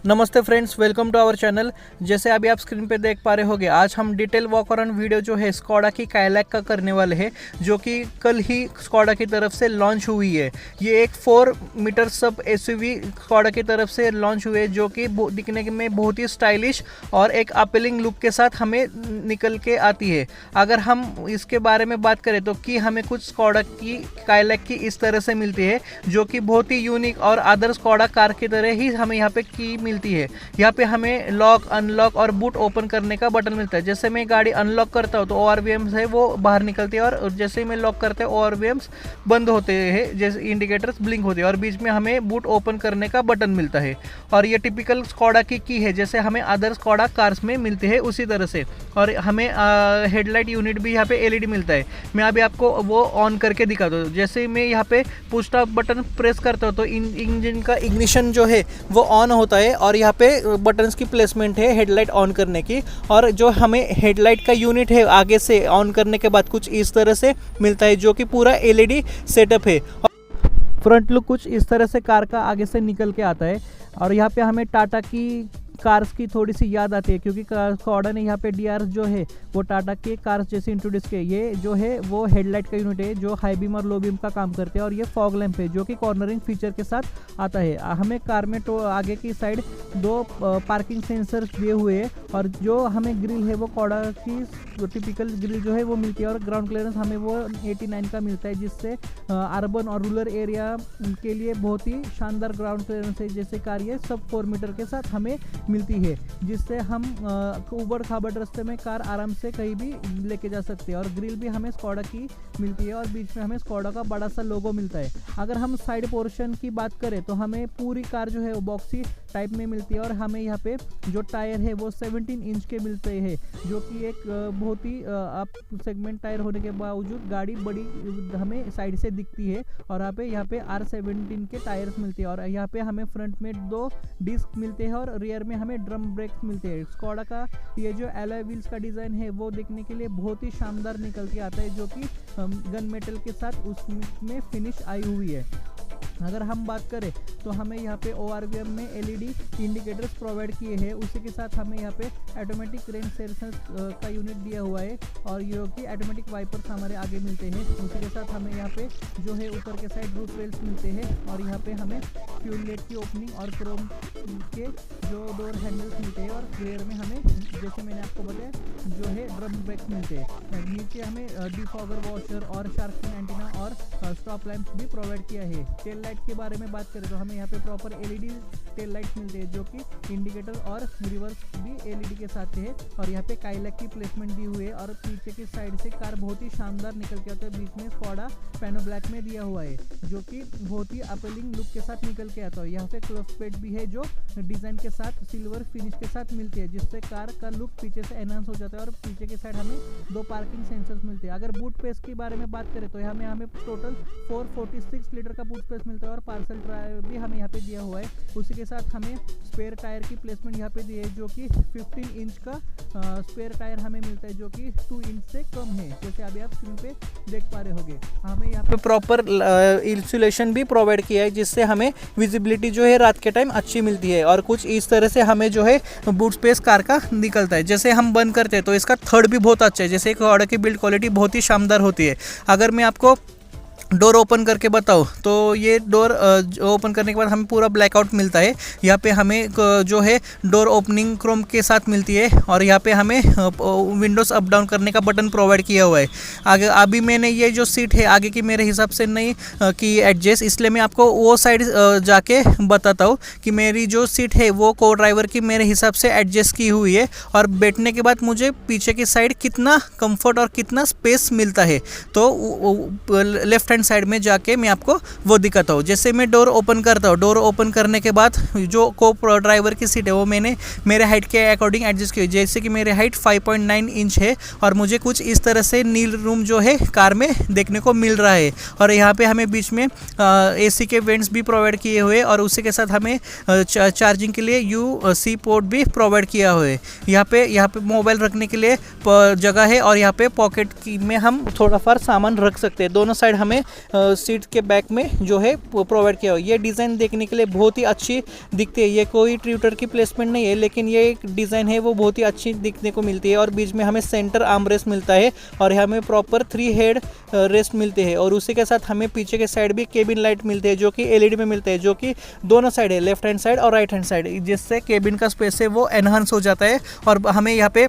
नमस्ते friends, welcome to our channel. जैसे अभी आप स्क्रीन पे देख पा रहे होंगे, आज हम डिटेल वॉक अराउंड वीडियो जो है स्कोडा की काइलैक का करने वाले हैं, जो कि कल ही स्कोडा की तरफ से लॉन्च हुई है। ये एक 4 मीटर सब एसयूवी स्कोडा की तरफ से लॉन्च हुई है, जो कि दिखने में बहुत ही स्टाइलिश और एक अपीलिंग लुक के साथ हमें निकल के आती है। अगर हम इसके बारे में बात करें तो कि हमें कुछ स्कोडा की काइलैक की इस तरह से मिलती है, जो कि बहुत ही यूनिक और अदर स्कोडा कार की तरह ही हमें यहाँ पे की मिलती है। यहाँ पे हमें लॉक, अनलॉक और बूट ओपन करने का बटन मिलता है। जैसे मैं गाड़ी अनलॉक करता हूँ तो ORVMs है वो बाहर निकलती है, और जैसे ही मैं लॉक करते हैं ORVMs बंद होते हैं, जैसे इंडिकेटर्स ब्लिंक होते हैं, और बीच में हमें बूट ओपन करने का बटन मिलता है। और ये टिपिकल स्कोडा की है, जैसे हमें अदर स्कोडा कार्स में मिलती है उसी तरह से। और हमें हेडलाइट यूनिट भी यहाँ पे LED मिलता है। मैं अभी आपको वो ऑन करके दिखाता हूँ। जैसे ही मैं यहाँ पे पुश स्टार्ट बटन प्रेस करता हूँ तो इंजन का इग्निशन जो है वो ऑन होता है, और यहाँ पे बटन्स की प्लेसमेंट है हेडलाइट ऑन करने की। और जो हमें हेडलाइट का यूनिट है आगे से ऑन करने के बाद कुछ इस तरह से मिलता है, जो कि पूरा LED सेटअप है। और फ्रंट लुक कुछ इस तरह से कार का आगे से निकल के आता है। और यहाँ पे हमें टाटा की कार्स की थोड़ी सी याद आती है, क्योंकि स्कोडा ने यहाँ पे DRS जो है वो टाटा के कार्स जैसे इंट्रोड्यूस किए। ये जो है वो हेडलाइट का यूनिट है, जो हाई बीम और लो बीम का काम करते हैं। और ये फॉग लैंप है, जो कि कॉर्नरिंग फीचर के साथ आता है। हमें कार में तो आगे की साइड 2 पार्किंग सेंसर दिए हुए हैं, और जो हमें ग्रिल है वो स्कोडा की टिपिकल ग्रिल जो है वो मिलती है। और ग्राउंड क्लियरेंस हमें वो 89 का मिलता है, जिससे अर्बन और रूरल एरिया के लिए बहुत ही शानदार ग्राउंड क्लियरेंस है। जैसे कार ये सब 4 मीटर के साथ हमें मिलती है, जिससे हम उबड़ खाबड़ रास्ते में कार आराम से कहीं भी लेके जा सकते हैं। और ग्रिल भी हमें स्कोडा की मिलती है, और बीच में हमें स्कोडा का बड़ा सा लोगो मिलता है। अगर हम साइड पोर्शन की बात करें तो हमें पूरी कार जो है वो बॉक्सी टाइप में मिलती है। और हमें यहाँ पे जो टायर है वो 17 इंच के मिलते हैं, जो कि एक बहुत ही अप सेगमेंट टायर होने के बावजूद गाड़ी बड़ी हमें साइड से दिखती है। और यहाँ पे R17 के टायर्स मिलते हैं। और यहाँ पे हमें फ्रंट में 2 डिस्क मिलते हैं, और रियर में हमें ड्रम ब्रेक्स मिलते हैं। स्कोडा का ये जो एलॉय व्हील्स का डिज़ाइन है वो देखने के लिए बहुत ही शानदार निकल के आता है, जो कि गन मेटल के साथ उसमें फिनिश आई हुई है। अगर हम बात करें तो हमें यहाँ पे ORVM में LED इंडिकेटर्स प्रोवाइड किए हैं। उसी के साथ हमें यहाँ पे ऑटोमेटिक रेन सेंसर्स का यूनिट दिया हुआ है, और ये कि ऑटोमेटिक वाइपर्स हमारे आगे मिलते हैं। उसी के साथ हमें यहाँ पे जो है ऊपर के साइड रूफ रेल्स मिलते हैं, और यहाँ पे हमें फ्यूल लेट की ओपनिंग और क्रोम के जो डोर हैंडल्स मिलते हैं। और रियर में हमें, जैसे मैंने आपको बताया, जो है ड्रम ब्रेक्स मिलते हैं। नीचे हमें डिफॉगर वॉशर और शार्क फिन एंटीना और स्टॉप लैंप्स भी प्रोवाइड किया है। टेल लाइट के बारे में बात करें तो हमें यहाँ पे प्रॉपर LED टेल लाइट मिलते हैं, जो कि इंडिकेटर और रिवर्स भी LED के साथ है। और यहाँ पे काइलैक की प्लेसमेंट दी हुई है, और पीछे की साइड से कार बहुत ही शानदार निकल के आता है। बीच में स्कोडा पैनो ब्लैक में दिया हुआ है, जो कि बहुत ही अपीलिंग लुक के साथ निकल के आता है। यहाँ पे क्लोज पेड भी है, जो डिजाइन के साथ सिल्वर फिनिश के साथ मिलती है, जिससे कार का लुक पीछे से एनहांस हो जाता है। और पीछे की साइड हमें 2 पार्किंग सेंसर्स मिलते हैं। अगर बूट स्पेस के बारे में बात करें तो हमें टोटल 446 लीटर का बूट स्पेस मिलता है, और पार्सल ड्राइव भी हमें यहाँ पे दिया हुआ है। उसी के साथ हमें स्पेयर टायर की प्लेसमेंट यहाँ पे दी है, जो कि 15 इंच का स्पेयर टायर हमें मिलता है, जो कि 2 इंच से कम है, जैसे अभी आप स्क्रीन पे देख पा रहे होंगे। हमें यहाँ पे प्रॉपर इंसुलेशन भी प्रोवाइड किया है, जिससे हमें विजिबिलिटी जो है रात के टाइम अच्छी मिलती है। और कुछ इस तरह से हमें जो है बूट स्पेस कार का निकलता है। जैसे हम बंद करते हैं तो इसका थर्ड भी बहुत अच्छा है। जैसे स्कोडा की बिल्ड क्वालिटी बहुत ही शानदार होती है। अगर मैं आपको डोर ओपन करके बताओ तो ये डोर ओपन करने के बाद हमें पूरा ब्लैकआउट मिलता है। यहाँ पे हमें जो है डोर ओपनिंग क्रोम के साथ मिलती है, और यहाँ पे हमें विंडोज़ अप डाउन करने का बटन प्रोवाइड किया हुआ है। आगे अभी मैंने ये जो सीट है आगे की मेरे हिसाब से नहीं की एडजस्ट, इसलिए मैं आपको वो साइड जाके बताता हूँ कि मेरी जो सीट है वो को ड्राइवर की मेरे हिसाब से एडजस्ट की हुई है, और बैठने के बाद मुझे पीछे की साइड कितना कंफर्ट और कितना स्पेस मिलता है। तो लेफ्ट हैंड साइड में जाके मैं आपको वो दिखाता हूँ। जैसे मैं डोर ओपन करता हूँ, डोर ओपन करने के बाद जो को ड्राइवर की सीट है वो मैंने मेरे हाइट के अकॉर्डिंग एडजस्ट की। जैसे कि मेरे हाइट 5.9 इंच है, और मुझे कुछ इस तरह से नील रूम जो है कार में देखने को मिल रहा है। और यहाँ पे हमें बीच में AC के वेंट्स भी प्रोवाइड किए हुए, और उसी के साथ हमें चार्जिंग के लिए USB पोर्ट भी प्रोवाइड किया हुआ है। यहाँ पे मोबाइल रखने के लिए जगह है, और यहाँ पे पॉकेट की में हम थोड़ा फार सामान रख सकते हैं। दोनों साइड हमें सीट के बैक में जो है प्रोवाइड किया हुआ है। ये डिज़ाइन देखने के लिए बहुत ही अच्छी दिखती है। ये कोई ट्यूटर की प्लेसमेंट नहीं है, लेकिन ये एक डिज़ाइन है वो बहुत ही अच्छी दिखने को मिलती है। और बीच में हमें सेंटर आर्म रेस्ट मिलता है और हमें प्रॉपर 3 हेड रेस्ट मिलते हैं। और उसी के साथ हमें पीछे के साइड भी केबिन लाइट मिलते हैं जो कि एलईडी में मिलते हैं, जो कि दोनों साइड है, लेफ्ट हैंड साइड और राइट हैंड साइड, जिससे केबिन का स्पेस है वो एनहांस हो जाता है। और हमें यहाँ पे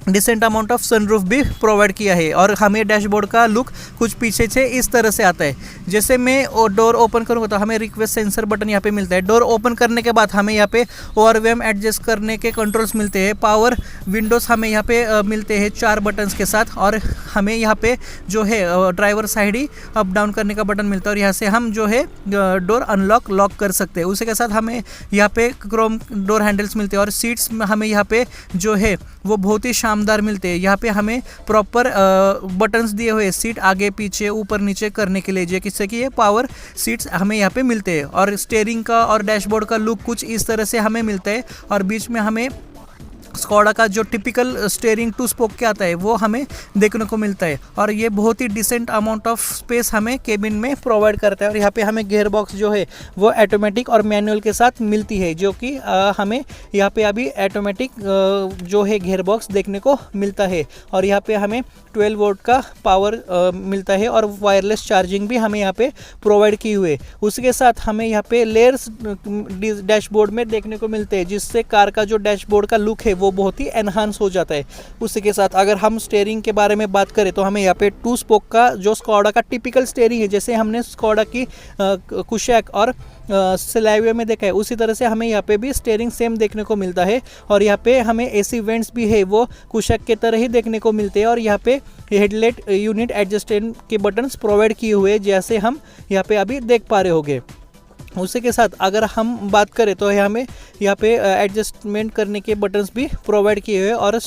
डिसेंट अमाउंट ऑफ सनरूफ भी प्रोवाइड किया है। और हमें डैशबोर्ड का लुक कुछ पीछे से इस तरह से आता है। जैसे मैं डोर ओपन करूँगा तो हमें रिक्वेस्ट सेंसर बटन यहाँ पे मिलता है। डोर ओपन करने के बाद हमें यहाँ पे ओवरवेम एडजस्ट करने के कंट्रोल्स मिलते हैं। पावर विंडोज़ हमें यहाँ पे मिलते हैं 4 बटन्स के साथ। और हमें यहाँ पे जो है ड्राइवर साइड ही अप डाउन करने का बटन मिलता है और यहाँ से हम जो है डोर अनलॉक लॉक कर सकते हैं। उसी के साथ हमें यहाँ पे क्रोम डोर हैंडल्स मिलते हैं। और सीट्स में हमें यहाँ पे जो है वो बहुत ही शानदार मिलते हैं। यहाँ पे हमें प्रॉपर बटन्स दिए हुए सीट आगे पीछे ऊपर नीचे करने के लिए, जिससे कि ये पावर सीट्स हमें यहाँ पे मिलते हैं। और स्टीयरिंग का और डैशबोर्ड का लुक कुछ इस तरह से हमें मिलता है। और बीच में हमें स्कोडा का जो टिपिकल स्टीयरिंग 2 स्पोक के आता है वो हमें देखने को मिलता है। और ये बहुत ही डिसेंट अमाउंट ऑफ स्पेस हमें केबिन में प्रोवाइड करता है। और यहाँ पे हमें गियर बॉक्स जो है वो ऑटोमेटिक और मैनुअल के साथ मिलती है, जो कि हमें यहाँ पे अभी ऑटोमेटिक जो है गियर बॉक्स देखने को मिलता है। और यहाँ पे हमें 12 वोल्ट का पावर मिलता है और वायरलेस चार्जिंग भी हमें यहाँ पे प्रोवाइड की हुई है। उसके साथ हमें यहाँ पे लेयर्स डैशबोर्ड में देखने को मिलते हैं, जिससे कार का जो डैशबोर्ड का लुक है वो बहुत ही एनहांस हो जाता है। उसी के साथ अगर हम स्टीयरिंग के बारे में बात करें तो हमें यहाँ पे 2 स्पोक का जो स्कोडा का टिपिकल स्टीयरिंग है, जैसे हमने स्कोडा की कुशैक और स्लाविया में देखा है, उसी तरह से हमें यहाँ पे भी स्टीयरिंग सेम देखने को मिलता है। और यहाँ पे हमें एसी वेंट्स भी है वो कुशैक के तरह ही देखने को मिलते हैं। और यहाँ पे हेडलाइट यूनिट एडजस्टमेंट के बटन्स प्रोवाइड किए हुए जैसे हम यहाँ पे अभी देख पा रहे होंगे। उसी के साथ अगर हम बात करें तो हमें यहाँ पे एडजस्टमेंट करने के बटन्स भी प्रोवाइड किए हुए और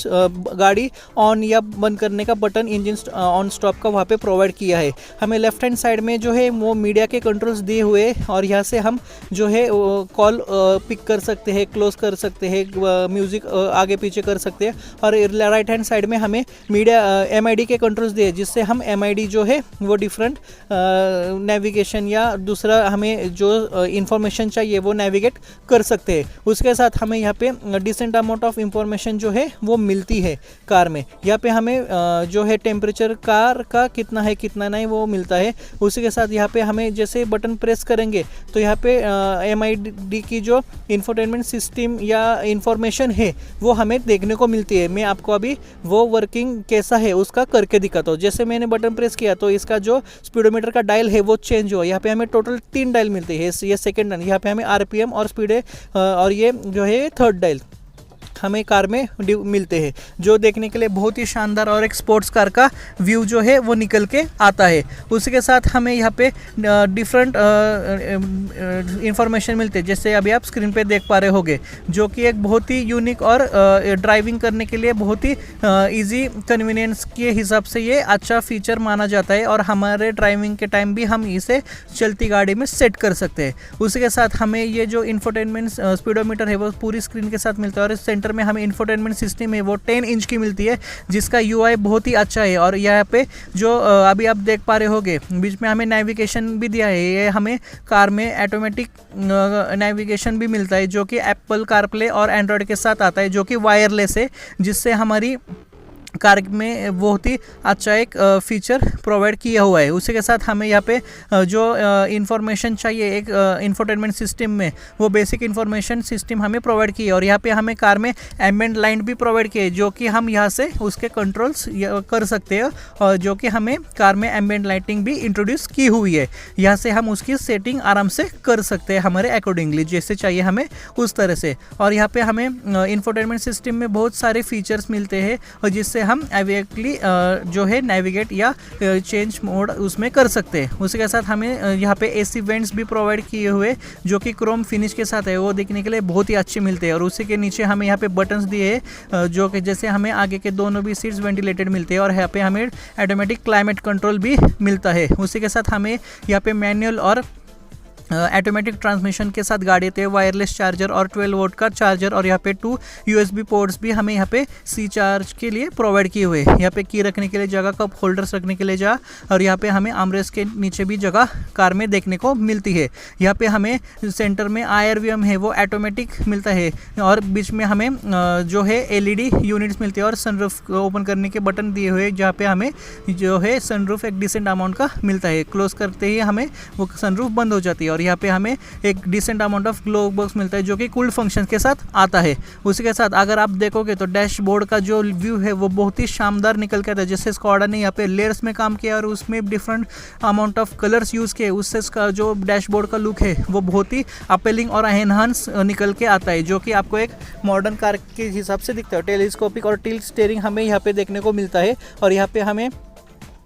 गाड़ी ऑन या बंद करने का बटन इंजन ऑन स्टॉप का वहाँ पे प्रोवाइड किया है। हमें लेफ्ट हैंड साइड में जो है वो मीडिया के कंट्रोल्स दिए हुए और यहाँ से हम जो है कॉल पिक कर सकते हैं, क्लोज कर सकते हैं, म्यूज़िक आगे पीछे कर सकते हैं। और राइट हैंड साइड में हमें मीडिया MID के कंट्रोल्स दिए, जिससे हम MID जो है वो डिफरेंट नेविगेशन या दूसरा हमें जो इंफॉर्मेशन चाहिए वो नेविगेट कर सकते हैं। उसके साथ हमें यहाँ पे डिसेंट अमाउंट ऑफ इंफॉर्मेशन जो है वो मिलती है कार में। यहाँ पे हमें जो है टेम्परेचर कार का कितना है कितना नहीं वो मिलता है। उसी के साथ यहाँ पे हमें जैसे बटन प्रेस करेंगे तो यहाँ पे MID की जो इंफोटेनमेंट सिस्टम या इंफॉर्मेशन है वो हमें देखने को मिलती है। मैं आपको अभी वो वर्किंग कैसा है उसका करके दिखाता हूँ। जैसे मैंने बटन प्रेस किया तो इसका जो स्पीडोमीटर का डायल है वो चेंज हुआ। यहाँ पे हमें टोटल 3 डायल मिलते हैं, ये सेकेंड डायल, यहाँ पे हमें RPM और स्पीड है और ये जो है थर्ड डायल हमें कार में मिलते हैं, जो देखने के लिए बहुत ही शानदार और एक स्पोर्ट्स कार का व्यू जो है वो निकल के आता है। उसी के साथ हमें यहाँ पे डिफरेंट इंफॉर्मेशन मिलते हैं, जैसे अभी आप स्क्रीन पे देख पा रहे होंगे, जो कि एक बहुत ही यूनिक और ड्राइविंग करने के लिए बहुत ही इजी कन्वीनियंस के हिसाब से ये अच्छा फीचर माना जाता है। और हमारे ड्राइविंग के टाइम भी हम इसे चलती गाड़ी में सेट कर सकते हैं। उसी के साथ हमें ये जो इंफोटेनमेंट स्पीडोमीटर है वो पूरी स्क्रीन के साथ मिलता है। और सेंटर में हमें इंफोटेनमेंट सिस्टम है वो 10 इंच की मिलती है, जिसका UI बहुत ही अच्छा है। और यहाँ पे जो अभी आप देख पा रहे होंगे बीच में हमें नेविगेशन भी दिया है। ये हमें कार में ऑटोमेटिक नेविगेशन भी मिलता है, जो कि एप्पल कारप्ले और एंड्रॉयड के साथ आता है, जो कि वायरलेस है, जिससे हमारी कार में बहुत ही अच्छा एक फीचर प्रोवाइड किया हुआ है। उसी के साथ हमें यहाँ पे जो इंफॉर्मेशन चाहिए एक इंफोटेनमेंट सिस्टम में, वो बेसिक इंफॉर्मेशन सिस्टम हमें प्रोवाइड की है। और यहाँ पे हमें कार में एम्बिएंट लाइट भी प्रोवाइड की है, जो कि हम यहाँ से उसके कंट्रोल्स कर सकते हैं, और जो कि हमें कार में एम्बिएंट लाइटिंग भी इंट्रोड्यूस की हुई है। यहाँ से हम उसकी सेटिंग आराम से कर सकते हैं हमारे अकॉर्डिंगली, जैसे चाहिए हमें उस तरह से। और यहाँ पे हमें इंफोटेनमेंट सिस्टम में बहुत सारे फीचर्स मिलते हैं, और जिससे हम डायरेक्टली जो है नेविगेट या चेंज मोड उसमें कर सकते हैं। उसी के साथ हमें यहाँ पे AC वेंट्स भी प्रोवाइड किए हुए, जो कि क्रोम फिनिश के साथ है, वो देखने के लिए बहुत ही अच्छे मिलते हैं। और उसी के नीचे हमें यहाँ पे बटन्स दिए हैं, जो कि जैसे हमें आगे के दोनों भी सीट्स वेंटिलेटेड मिलते हैं। और यहाँ पे हमें ऑटोमेटिक क्लाइमेट कंट्रोल भी मिलता है। उसी के साथ हमें यहाँ पे मैनुअल और ऑटोमेटिक ट्रांसमिशन के साथ गाड़ी आती है, वायरलेस चार्जर और 12 वोल्ट का चार्जर, और यहाँ पे 2 USB पोर्ट्स भी हमें यहाँ पे C चार्ज के लिए प्रोवाइड किए हुए। यहाँ पे की रखने के लिए जगह, कप होल्डर्स रखने के लिए जगह, और यहाँ पे हमें आर्मरेस्ट के नीचे भी जगह कार में देखने को मिलती है। यहाँ पे हमें सेंटर में IRVM है वो ऑटोमेटिक मिलता है, और बीच में हमें जो है LED यूनिट्स मिलती है, और सनरूफ ओपन करने के बटन दिए हुए जहाँ पे हमें जो है सनरूफ एक डिसेंट अमाउंट का मिलता है। क्लोज करते ही हमें वो सनरूफ बंद हो जाती है, और यहाँ पे हमें एक decent amount of glow box मिलता है जो कि कूल्ड फंक्शन के साथ आता है। उसी के साथ अगर आप देखोगे तो डैशबोर्ड का जो व्यू है वो बहुत ही शानदार निकल के आता है। जैसे स्कॉडा ने यहाँ पे लेयर्स में काम किया और उसमें different amount of colours use किए, उससे इसका जो डैशबोर्ड का लुक है वो बहुत ही अपीलिंग और एनहांस निकल के आता है, जो कि आपको एक मॉडर्न कार के हिसाब से दिखता है। टेलीस्कोपिक और टिल्ट स्टीयरिंग हमें यहाँ पे देखने को मिलता है, और यहाँ पे हमें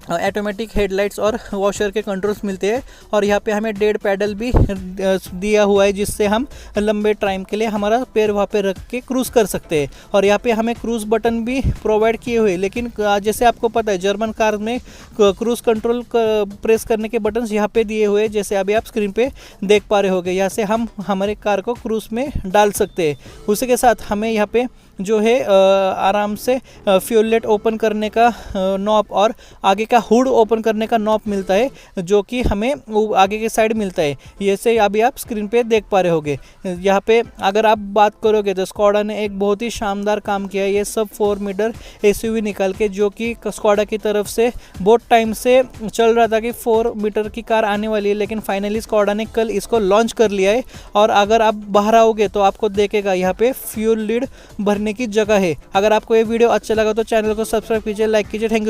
ऑटोमेटिक हेडलाइट्स और वॉशर के कंट्रोल्स मिलते हैं, और यहाँ पे हमें डेड पैडल भी दिया हुआ है जिससे हम लंबे टाइम के लिए हमारा पैर वहाँ पे रख के क्रूज़ कर सकते हैं। और यहाँ पे हमें क्रूज़ बटन भी प्रोवाइड किए हुए, लेकिन जैसे आपको पता है जर्मन कार में क्रूज़ कंट्रोल प्रेस करने के बटन्स यहाँ पे दिए हुए, जैसे अभी आप स्क्रीन पे देख पा रहे होगे। यहाँ से हम हमारे कार को क्रूज़ में डाल सकते हैं। उसी के साथ हमें यहाँ पे जो है आराम से फ्यूल लेट ओपन करने का नॉब और आगे का हुड ओपन करने का नॉब मिलता है, जो कि हमें आगे के साइड मिलता है। ये से अभी आप स्क्रीन पे देख पा रहे होगे। यहाँ पे अगर आप बात करोगे तो स्कॉडा ने एक बहुत ही शानदार काम किया है। ये सब 4 मीटर SUV निकाल के, जो कि स्कॉडा की तरफ से बहुत टाइम से चल रहा था कि 4 मीटर की कार आने वाली है, लेकिन फाइनली स्कॉडा ने कल इसको लॉन्च कर लिया है। और अगर आप बाहर आओगे तो आपको देखेगा यहाँ पे फ्यूल लीड भरने की जगह है। अगर आपको ये वीडियो अच्छा लगा तो चैनल को सब्सक्राइब कीजिए, लाइक कीजिए। Thank you.